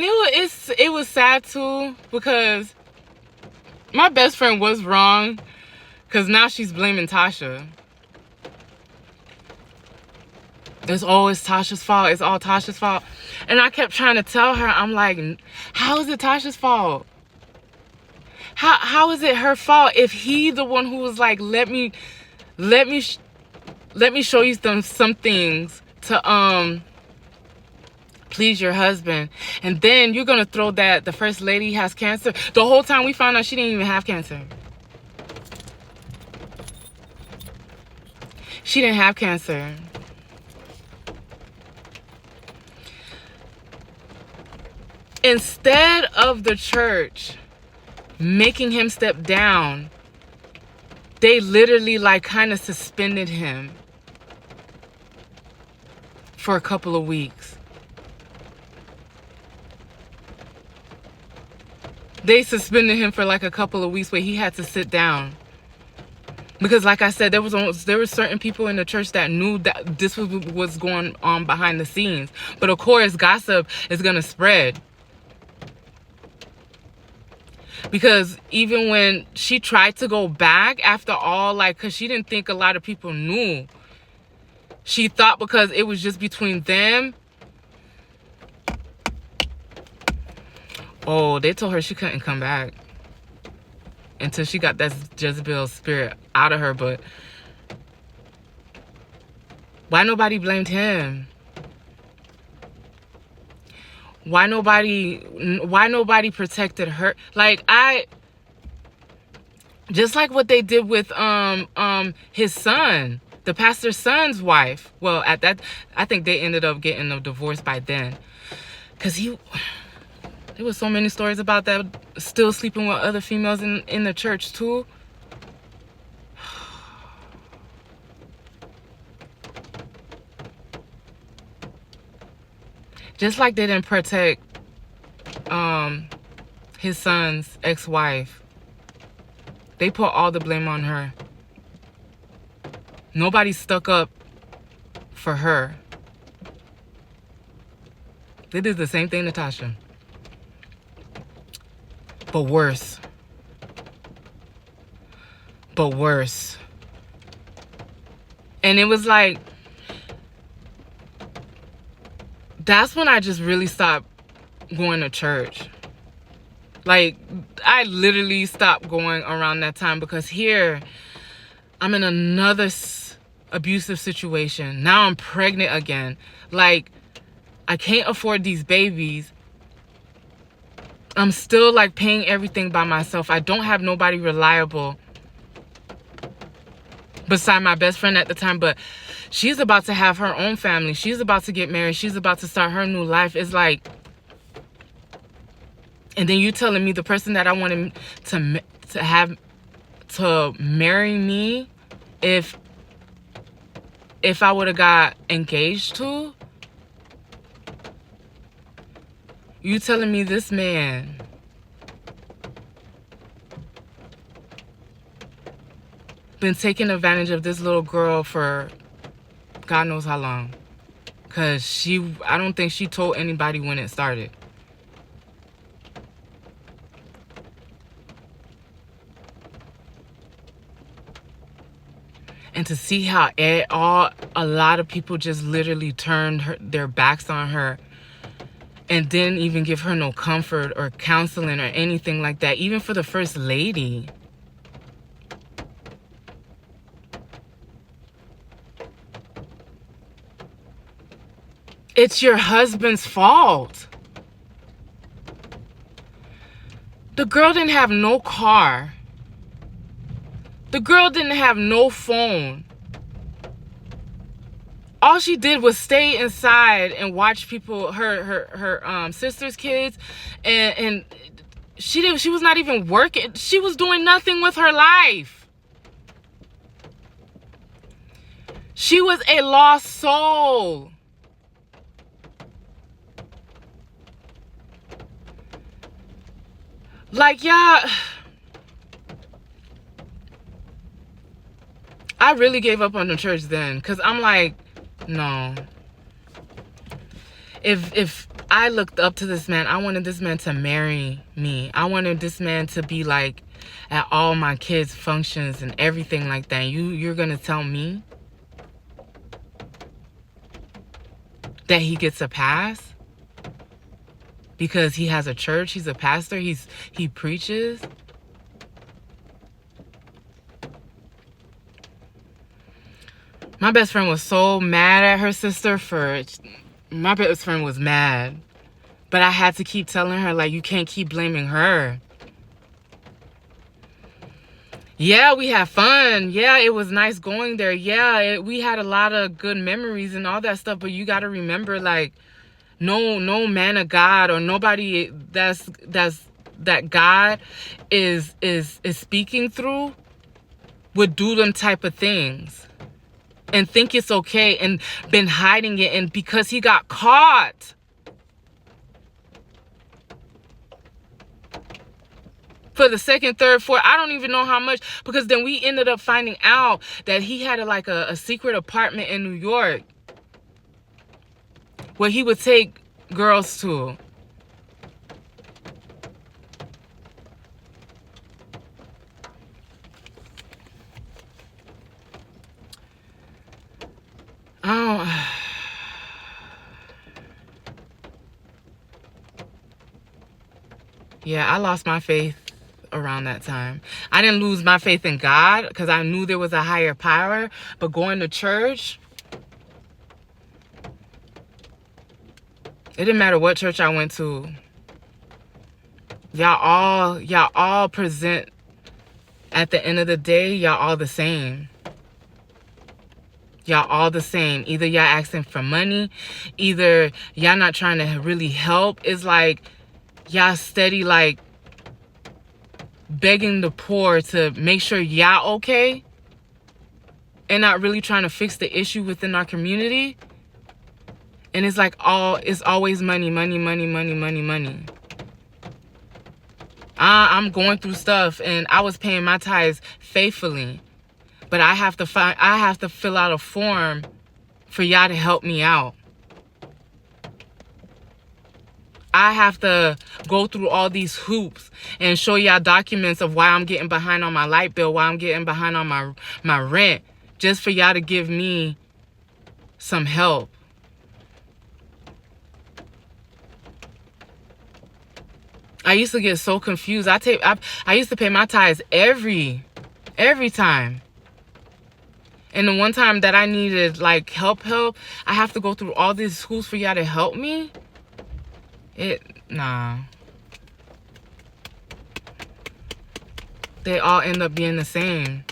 it was sad too, because my best friend was wrong, because now she's blaming Tasha. It's always Tasha's fault. It's all Tasha's fault. And I kept trying to tell her, I'm like, how is it Tasha's fault? How is it her fault if he the one who was like, let me show you some things to please your husband, and then you're gonna throw that the first lady has cancer. The whole time we found out she didn't even have cancer. She didn't have cancer. Instead of the church making him step down, they literally like kind of suspended him for a couple of weeks. They suspended him for like a couple of weeks where he had to sit down. Because like I said, there were certain people in the church that knew that this was what's going on behind the scenes. But of course, gossip is going to spread. Because even when she tried to go back after all, like, because she didn't think a lot of people knew. She thought because it was just between them. Oh, they told her she couldn't come back until she got that Jezebel spirit out of her. But why nobody blamed him? Why nobody protected her? Like, just like what they did with his son, the pastor's son's wife. Well, at that, I think they ended up getting a divorce by then, because there was so many stories about that, still sleeping with other females in the church too. Just like they didn't protect his son's ex-wife. They put all the blame on her. Nobody stuck up for her. They did the same thing to Tasha, but worse. And it was like, that's when I just really stopped going to church. Like, I literally stopped going around that time, because here I'm in another abusive situation. Now I'm pregnant again. Like, I can't afford these babies. I'm still like paying everything by myself. I don't have nobody reliable beside my best friend at the time, but she's about to have her own family. She's about to get married. She's about to start her new life. It's like, and then you telling me the person that I wanted to have to marry me, if I would have got engaged to, you telling me this man been taking advantage of this little girl for God knows how long. Because I don't think she told anybody when it started. And to see how a lot of people just literally turned their backs on her and didn't even give her no comfort or counseling or anything like that, even for the first lady. It's your husband's fault. The girl didn't have no car. The girl didn't have no phone. All she did was stay inside and watch people, her sister's kids, and she was not even working. She was doing nothing with her life. She was a lost soul. Like, yeah, I really gave up on the church then, because I'm like, no. if I looked up to this man, I wanted this man to marry me. I wanted this man to be like at all my kids' functions and everything like that. You're gonna tell me that he gets a pass because he has a church, he's a pastor, he preaches? My best friend was so mad at her sister my best friend was mad. But I had to keep telling her, like, you can't keep blaming her. Yeah, we had fun. Yeah, it was nice going there. Yeah, we had a lot of good memories and all that stuff. But you got to remember, like, no man of God or nobody that God is speaking through would do them type of things and think it's okay and been hiding it. And because he got caught for the second, third, fourth, I don't even know how much, because then we ended up finding out that he had a secret apartment in New York where he would take girls to. Oh, yeah, I lost my faith around that time. I didn't lose my faith in God because I knew there was a higher power, but going to church, it didn't matter what church I went to. Y'all all present, at the end of the day, y'all all the same. Y'all all the same. Either y'all asking for money, either y'all not trying to really help. It's like y'all steady like begging the poor to make sure y'all okay and not really trying to fix the issue within our community. And it's like it's always money. I'm going through stuff and I was paying my tithes faithfully, but I have to fill out a form for y'all to help me out. I have to go through all these hoops and show y'all documents of why I'm getting behind on my light bill, why I'm getting behind on my rent, just for y'all to give me some help. I used to get so confused. I used to pay my tithes every time. And the one time that I needed like help, I have to go through all these hoops for y'all to help me. Nah. They all end up being the same.